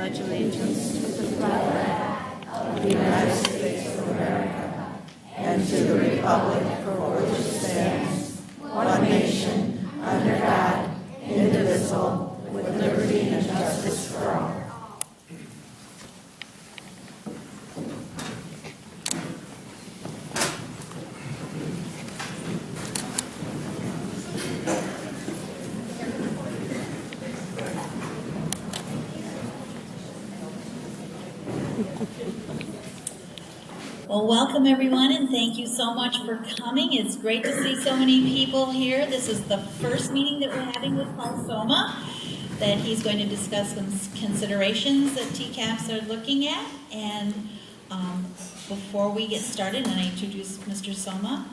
pledge allegiance to the flag of the United States of America and to the republic for which it stands, one nation, under God, indivisible, with liberty and justice for all. Well, welcome everyone, and thank you so much for coming. It's great to see so many people here. This is the first meeting that we're having with Paul Soma, that he's going to discuss some considerations that TCAPS are looking at. And before we get started, and I introduce Mr. Soma,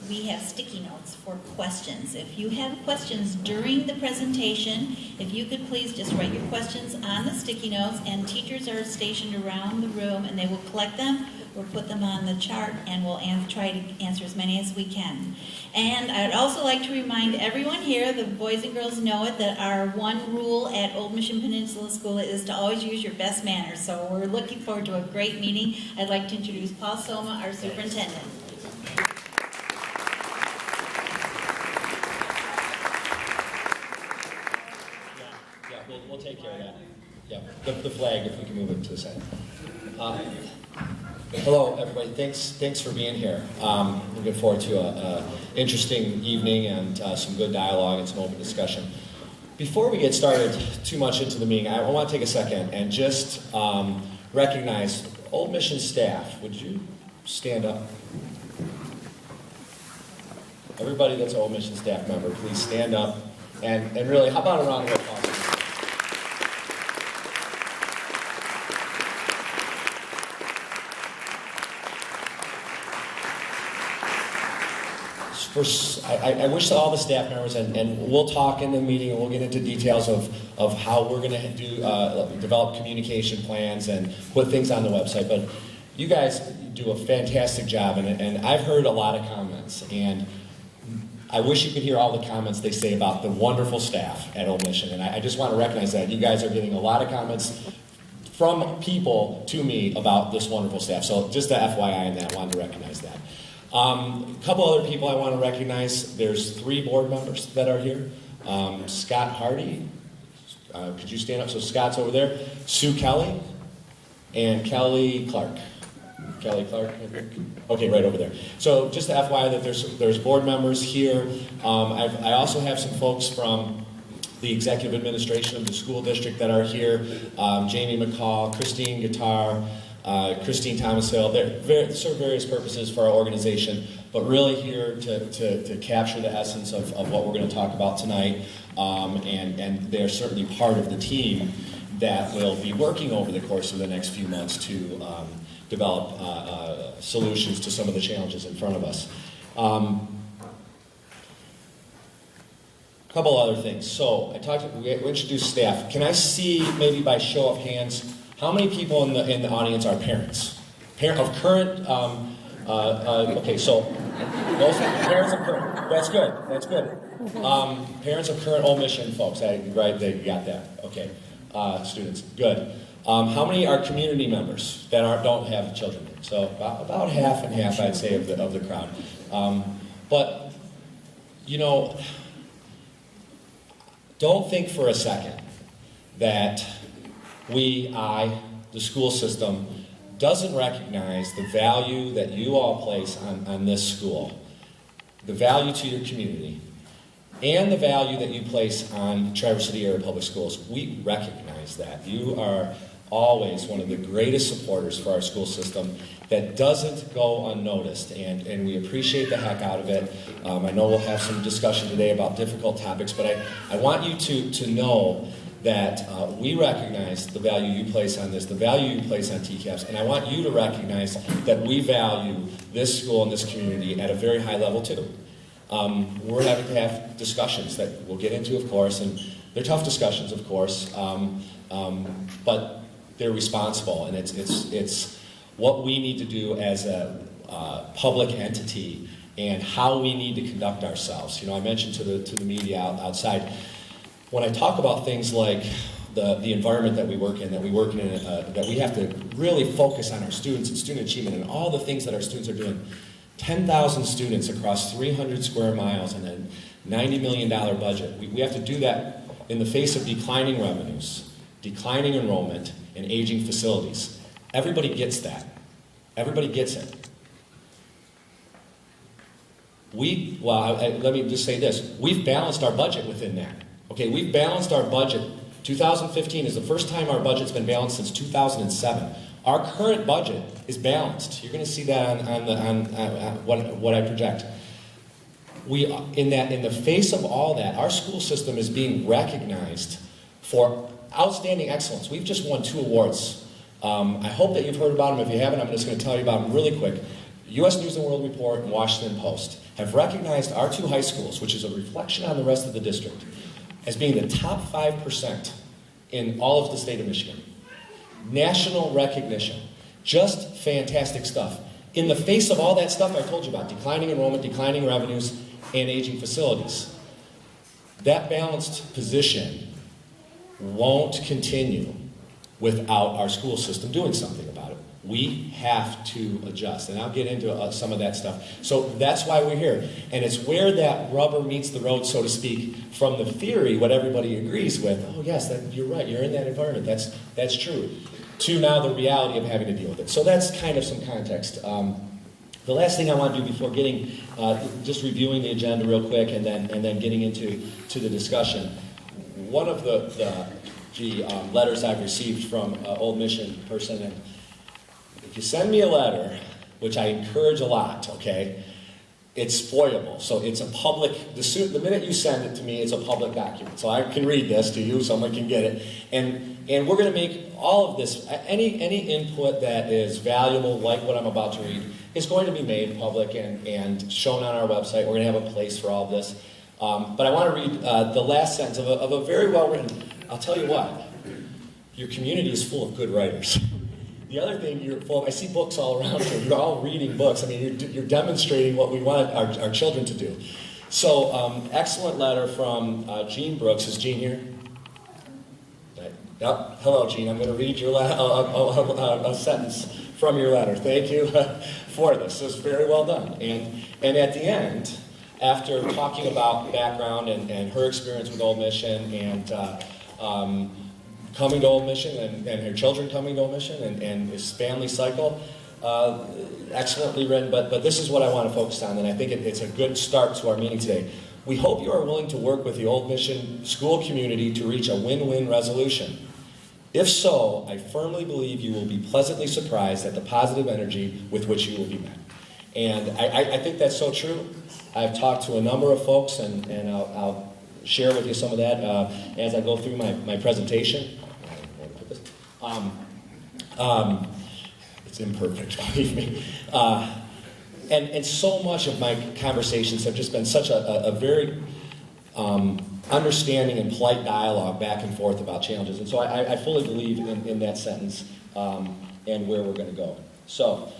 we have sticky notes for questions. If you have questions during the presentation, if you could please just write your questions on the sticky notes, and teachers are stationed around the room and they will collect them. We'll put them on the chart and we'll try to answer as many as we can. And I'd also like to remind everyone here, the boys and girls know it, that our one rule at Old Mission Peninsula School is to always use your best manners. So we're looking forward to a great meeting. I'd like to introduce Paul Soma, our superintendent. We'll take care of that. Yeah, the flag, if we can move it to the side. Hello, everybody. Thanks for being here. Looking forward to an interesting evening and some good dialogue and some open discussion. Before we get started too much into the meeting, I want to take a second and just recognize Old Mission staff. Would you stand up? Everybody that's an Old Mission staff member, please stand up. And really, how about a round of applause? I wish all the staff members, and we'll talk in the meeting, and we'll get into details of how we're going to develop communication plans and put things on the website. But you guys do a fantastic job, and I've heard a lot of comments, and I wish you could hear all the comments they say about the wonderful staff at Old Mission. And I just want to recognize that you guys are getting a lot of comments from people to me about this wonderful staff. So just a FYI on that, I wanted to recognize that. A couple other people I want to recognize. There's 3 board members that are here. Scott Hardy, could you stand up? So Scott's over there. Sue Kelly and Kelly Clark. Kelly Clark, I think. Okay, right over there. So just to FYI that there's board members here. I also have some folks from the executive administration of the school district that are here. Jamie McCall, Christine Guitar, Christine Thomas Hill. They serve various purposes for our organization, but really here to capture the essence of what we're going to talk about tonight. And they're certainly part of the team that will be working over the course of the next few months to develop solutions to some of the challenges in front of us. A couple other things. So we introduced staff. Can I see, maybe by show of hands, how many people in the audience are parents? Of current, okay, so those parents of current, that's good. Parents of current Old Mission folks, right, they got that, okay. Students, good. How many are community members that don't have children? So about half and half, I'd say, of the crowd. But, you know, don't think for a second that the school system, doesn't recognize the value that you all place on this school, the value to your community, and the value that you place on Traverse City Area Public Schools. We recognize that. You are always one of the greatest supporters for our school system that doesn't go unnoticed, and we appreciate the heck out of it. I know we'll have some discussion today about difficult topics, but I want you to know that we recognize the value you place on this, the value you place on TCAPS, and I want you to recognize that we value this school and this community at a very high level too. We're having to have discussions that we'll get into, of course, and they're tough discussions, of course, but they're responsible, and it's what we need to do as a public entity and how we need to conduct ourselves. You know, I mentioned to the media outside, when I talk about things like the environment that we work in, that we have to really focus on our students and student achievement and all the things that our students are doing. 10,000 students across 300 square miles and a $90 million budget. We have to do that in the face of declining revenues, declining enrollment, and aging facilities. Everybody gets that. Everybody gets it. Let me just say this. We've balanced our budget within that. Okay, we've balanced our budget. 2015 is the first time our budget's been balanced since 2007. Our current budget is balanced. You're going to see that on what I project. In the face of all that, our school system is being recognized for outstanding excellence. We've just won 2 awards. I hope that you've heard about them. If you haven't, I'm just going to tell you about them really quick. U.S. News & World Report and Washington Post have recognized our 2 high schools, which is a reflection on the rest of the district, as being the top 5% in all of the state of Michigan. National recognition. Just fantastic stuff. In the face of all that stuff I told you about, declining enrollment, declining revenues, and aging facilities, that balanced position won't continue without our school system doing something about it. We have to adjust, and I'll get into some of that stuff. So that's why we're here, and it's where that rubber meets the road, so to speak, from the theory, what everybody agrees with. Oh yes, you're right, you're in that environment, that's true, to now the reality of having to deal with it. So that's kind of some context. The last thing I want to do before getting, just reviewing the agenda real quick, and then getting into the discussion. One of the letters I've received from Old Mission person, and if you send me a letter, which I encourage a lot, okay, it's foilable. So it's a public, the minute you send it to me, it's a public document. So I can read this to you, someone can get it. And we're going to make all of this, any input that is valuable, like what I'm about to read, is going to be made public and shown on our website. We're going to have a place for all of this. But I want to read the last sentence of a very well-written, I'll tell you what, your community is full of good writers. The other thing, I see books all around you. You're all reading books. I mean, you're demonstrating what we want our children to do. So, excellent letter from Jean Brooks. Is Jean here? Yep. Hello, Jean. I'm going to read your a sentence from your letter. Thank you for this. This is very well done. And at the end, after talking about background and her experience with Old Mission and coming to Old Mission and her children coming to Old Mission and his family cycle, excellently written, but this is what I want to focus on, and I think it's a good start to our meeting today. We hope you are willing to work with the Old Mission school community to reach a win-win resolution. If so, I firmly believe you will be pleasantly surprised at the positive energy with which you will be met. And I think that's so true. I've talked to a number of folks, and I'll share with you some of that as I go through my presentation. It's imperfect, believe me. And so much of my conversations have just been such a very understanding and polite dialogue back and forth about challenges. And so I fully believe in that sentence and where we're going to go. So,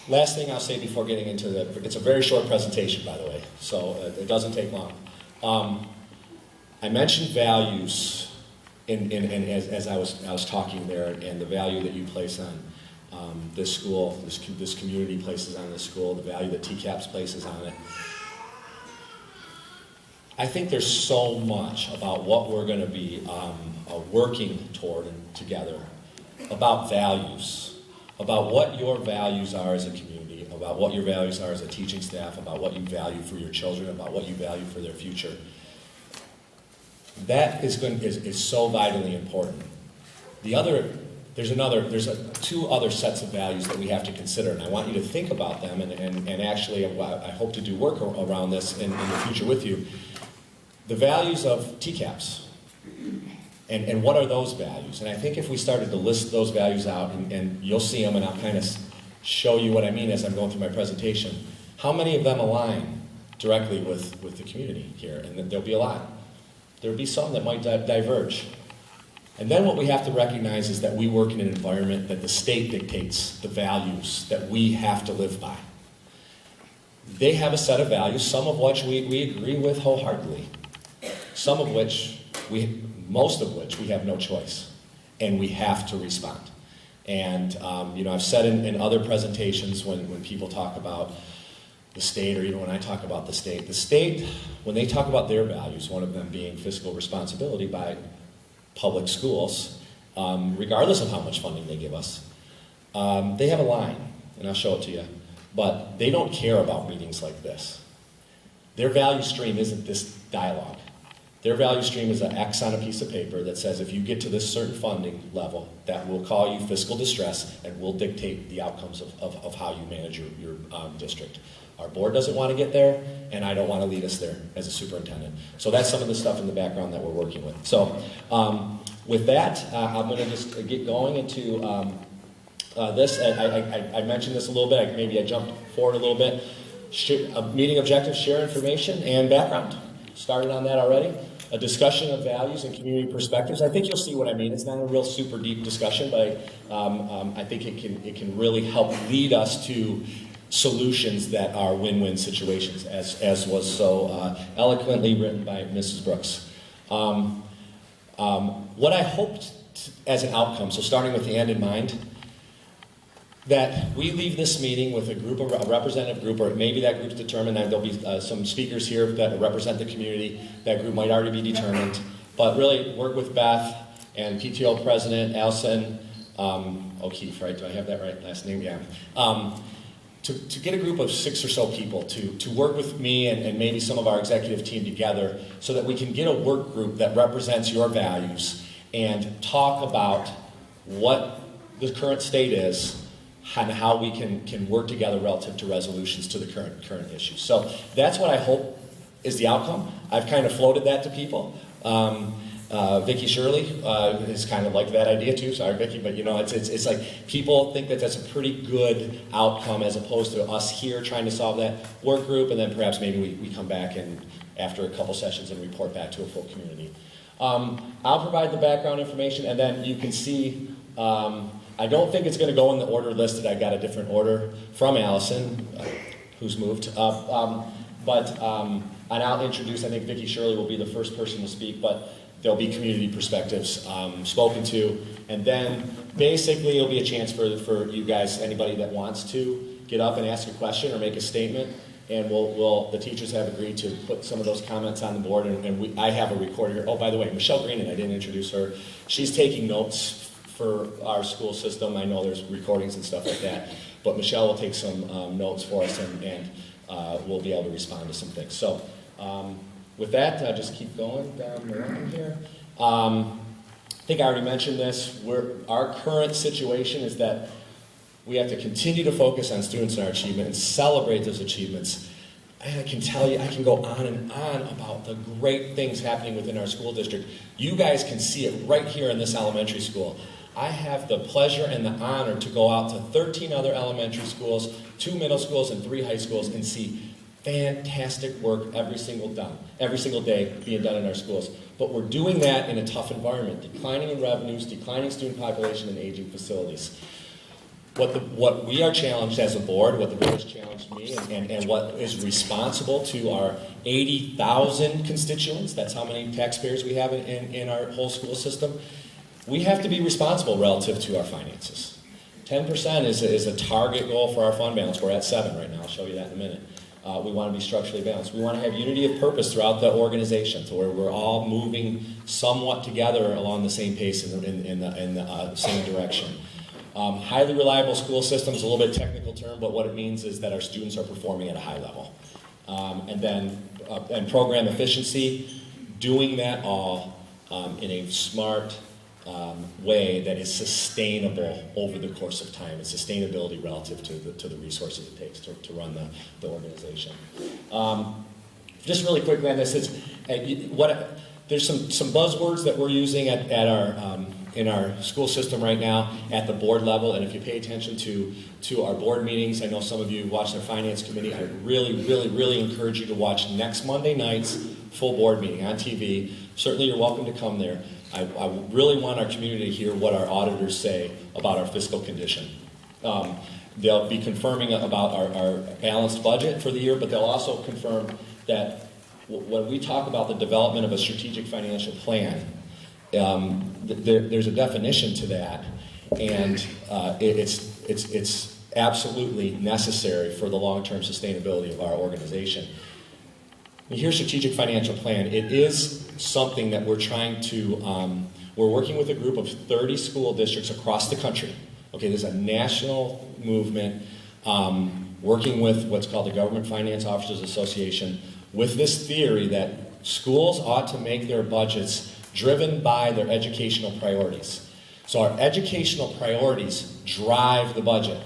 last thing I'll say before getting into it's a very short presentation, by the way, so it doesn't take long. I mentioned values as I was talking there, and the value that you place on this school, this community places on this school, the value that TCAPS places on it. I think there's so much about what we're going to be working toward and together, about values, about what your values are as a community, about what your values are as a teaching staff, about what you value for your children, about what you value for their future. That is so vitally important. There's 2 other sets of values that we have to consider, and I want you to think about them, and actually I hope to do work around this in the future with you. The values of TCAPS, and what are those values? And I think if we started to list those values out, and you'll see them, and I'll kind of show you what I mean as I'm going through my presentation, how many of them align directly with the community here? And then there'll be a lot. There'll be some that might diverge. And then what we have to recognize is that we work in an environment that the state dictates the values that we have to live by. They have a set of values, some of which we agree with wholeheartedly, some of which most of which we have no choice, and we have to respond. And I've said in other presentations when people talk about the state, or even when I talk about the state, when they talk about their values, one of them being fiscal responsibility by public schools, regardless of how much funding they give us, they have a line, and I'll show it to you, but they don't care about meetings like this. Their value stream isn't this dialogue. Their value stream is an X on a piece of paper that says if you get to this certain funding level, that will call you fiscal distress and will dictate the outcomes of how you manage your district. Our board doesn't want to get there, and I don't want to lead us there as a superintendent. So that's some of the stuff in the background that we're working with. So with that, I'm going to just get going into this. I mentioned this a little bit. Maybe I jumped forward a little bit. Meeting objectives, share information, and background. Started on that already. A discussion of values and community perspectives. I think you'll see what I mean. It's not a real super deep discussion, but I think it can really help lead us to solutions that are win-win situations, as was so eloquently written by Mrs. Brooks. What I hoped as an outcome, so starting with the end in mind, that we leave this meeting with a representative group, or maybe that group's determined, and there'll be some speakers here that represent the community. That group might already be determined, but really work with Beth and PTO President Allison O'Keefe, right? Do I have that right? Last name, yeah. To get a group of 6 or so people to work with me and maybe some of our executive team together so that we can get a work group that represents your values and talk about what the current state is and how we can work together relative to resolutions to the current issues. So that's what I hope is the outcome. I've kind of floated that to people. Vicki Shirley is kind of like that idea too. Sorry, Vicki, but it's like people think that that's a pretty good outcome as opposed to us here trying to solve that work group, and then perhaps maybe we come back and after a couple sessions and report back to a full community. I'll provide the background information, and then you can see. I don't think it's going to go in the order listed. I got a different order from Allison, who's moved. And I'll introduce. I think Vicki Shirley will be the first person to speak, but there'll be community perspectives spoken to, and then basically it'll be a chance for you guys, anybody that wants to, get up and ask a question or make a statement, and the teachers have agreed to put some of those comments on the board, and I have a recorder here. Oh, by the way, Michelle Greenan, I didn't introduce her. She's taking notes for our school system. I know there's recordings and stuff like that, but Michelle will take some notes for us, and we'll be able to respond to some things. So. With that, just keep going down the line here. I think I already mentioned this. Our current situation is that we have to continue to focus on students and our achievement and celebrate those achievements. And I can tell you, I can go on and on about the great things happening within our school district. You guys can see it right here in this elementary school. I have the pleasure and the honor to go out to 13 other elementary schools, 2 middle schools, and 3 high schools and see fantastic work every single day being done in our schools. But we're doing that in a tough environment, declining in revenues, declining student population, and aging facilities. What we are challenged as a board, what the board has challenged me, and what is responsible to our 80,000 constituents, that's how many taxpayers we have in our whole school system, we have to be responsible relative to our finances. 10% is a target goal for our fund balance. We're at 7 right now. I'll show you that in a minute. We want to be structurally balanced. We want to have unity of purpose throughout the organization, so where we're all moving somewhat together along the same pace in the same direction. Highly reliable school system is a little bit technical term, but what it means is that our students are performing at a high level. And program efficiency, doing that all in a smart way that is sustainable over the course of time, and sustainability relative to the resources it takes to run the organization. Just really quickly on this, there's some buzzwords that we're using in our school system right now at the board level, and if you pay attention to our board meetings, I know some of you watch their finance committee. I really encourage you to watch next Monday night's full board meeting on TV. Certainly you're welcome to come there. I really want our community to hear what our auditors say about our fiscal condition. They'll be confirming about our balanced budget for the year, but they'll also confirm that when we talk about the development of a strategic financial plan, there's a definition to that, and it's absolutely necessary for the long-term sustainability of our organization. Here's strategic financial plan. It is something that we're trying to, we're working with a group of 30 school districts across the country. Okay, there's a national movement working with what's called the Government Finance Officers Association with this theory that schools ought to make their budgets driven by their educational priorities. So our educational priorities drive the budget,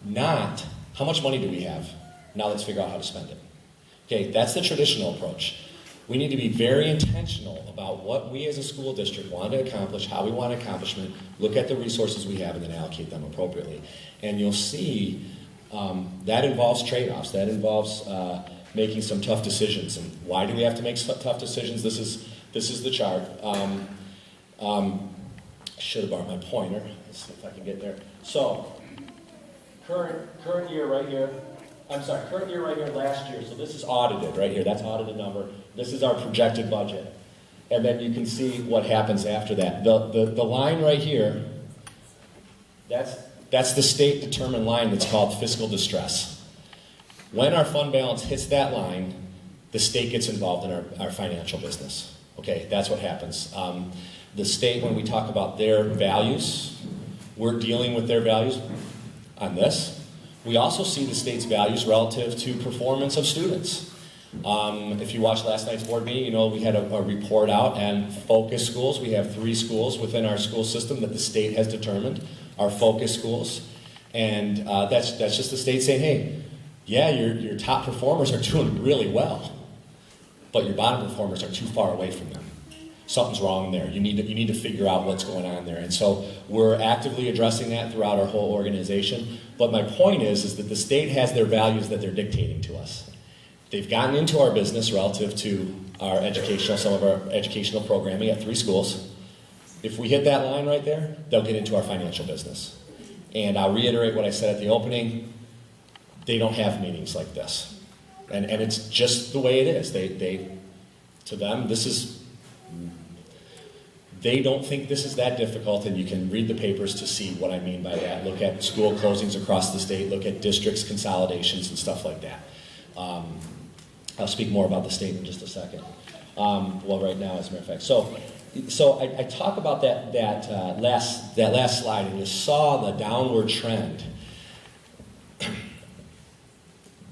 not how much money do we have. Now let's figure out how to spend it. Okay, that's the traditional approach. We need to be very intentional about what we as a school district want to accomplish, how we want accomplishment, look at the resources we have, and then allocate them appropriately. And you'll see that involves trade-offs. That involves making some tough decisions. And why do we have to make tough decisions? This is the chart. I should have brought my pointer. Let's see if I can get there. So, current year right here. I'm sorry, current year right here, last year. So this is audited right here. That's audited number. This is our projected budget. And then you can see what happens after that. The line right here, that's the state-determined line that's called fiscal distress. When our fund balance hits that line, the state gets involved in our financial business. Okay, that's what happens. The state, when we talk about their values, we're dealing with their values on this. We also see the state's values relative to performance of students. If you watched last night's board meeting, you know we had a report out, and focus schools, we have 3 schools within our school system that the state has determined are focus schools. And that's just the state saying, hey, yeah, your top performers are doing really well, but your bottom performers are too far away from them. Something's wrong there. You need to figure out what's going on there. And so we're actively addressing that throughout our whole organization. But my point is that the state has their values that they're dictating to us. They've gotten into our business relative to our educational, some of our educational programming at 3 schools. If we hit that line right there, they'll get into our financial business. And I'll reiterate what I said at the opening. They don't have meetings like this. And it's just the way it is. To them, they don't think this is that difficult, and you can read the papers to see what I mean by that. Look at school closings across the state, look at districts consolidations and stuff like that. I'll speak more about the state in just a second. Well, right now, as a matter of fact. So I talk about that last slide, and you saw the downward trend.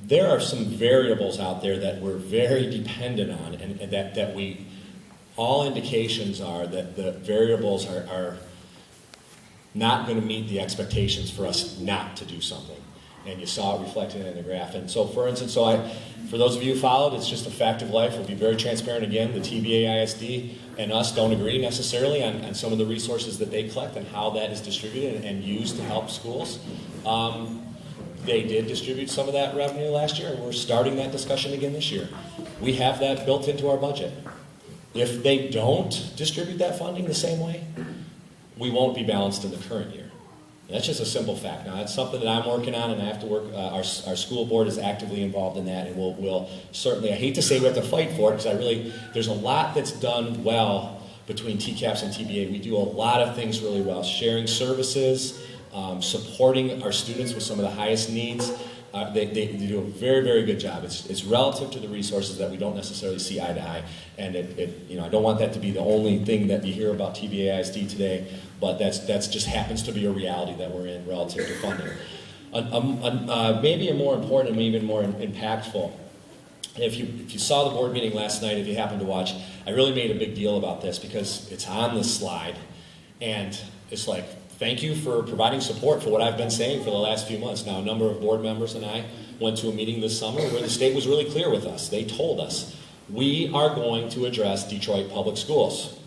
There are some variables out there that we're very dependent on, and that we, all indications are that the variables are not going to meet the expectations for us not to do something. And you saw it reflected in the graph. And so, for instance, for those of you who followed, it's just a fact of life. We'll be very transparent again. The TBA ISD and us don't agree necessarily on some of the resources that they collect and how that is distributed and used to help schools. They did distribute some of that revenue last year, and we're starting that discussion again this year. We have that built into our budget. If they don't distribute that funding the same way, we won't be balanced in the current year. That's just a simple fact. Now, that's something that I'm working on, and I have to work. Our school board is actively involved in that, and we'll certainly. I hate to say we have to fight for it because there's a lot that's done well between TCAPS and TBA. We do a lot of things really well, sharing services, supporting our students with some of the highest needs. They do a very, very good job. It's relative to the resources that we don't necessarily see eye to eye, and I don't want that to be the only thing that you hear about TBA ISD today, but that's just happens to be a reality that we're in relative to funding. Maybe a more important and even more impactful. If you saw the board meeting last night, if you happened to watch, I really made a big deal about this because it's on this slide, and it's like, thank you for providing support for what I've been saying for the last few months. Now, a number of board members and I went to a meeting this summer where the state was really clear with us. They told us, we are going to address Detroit public schools.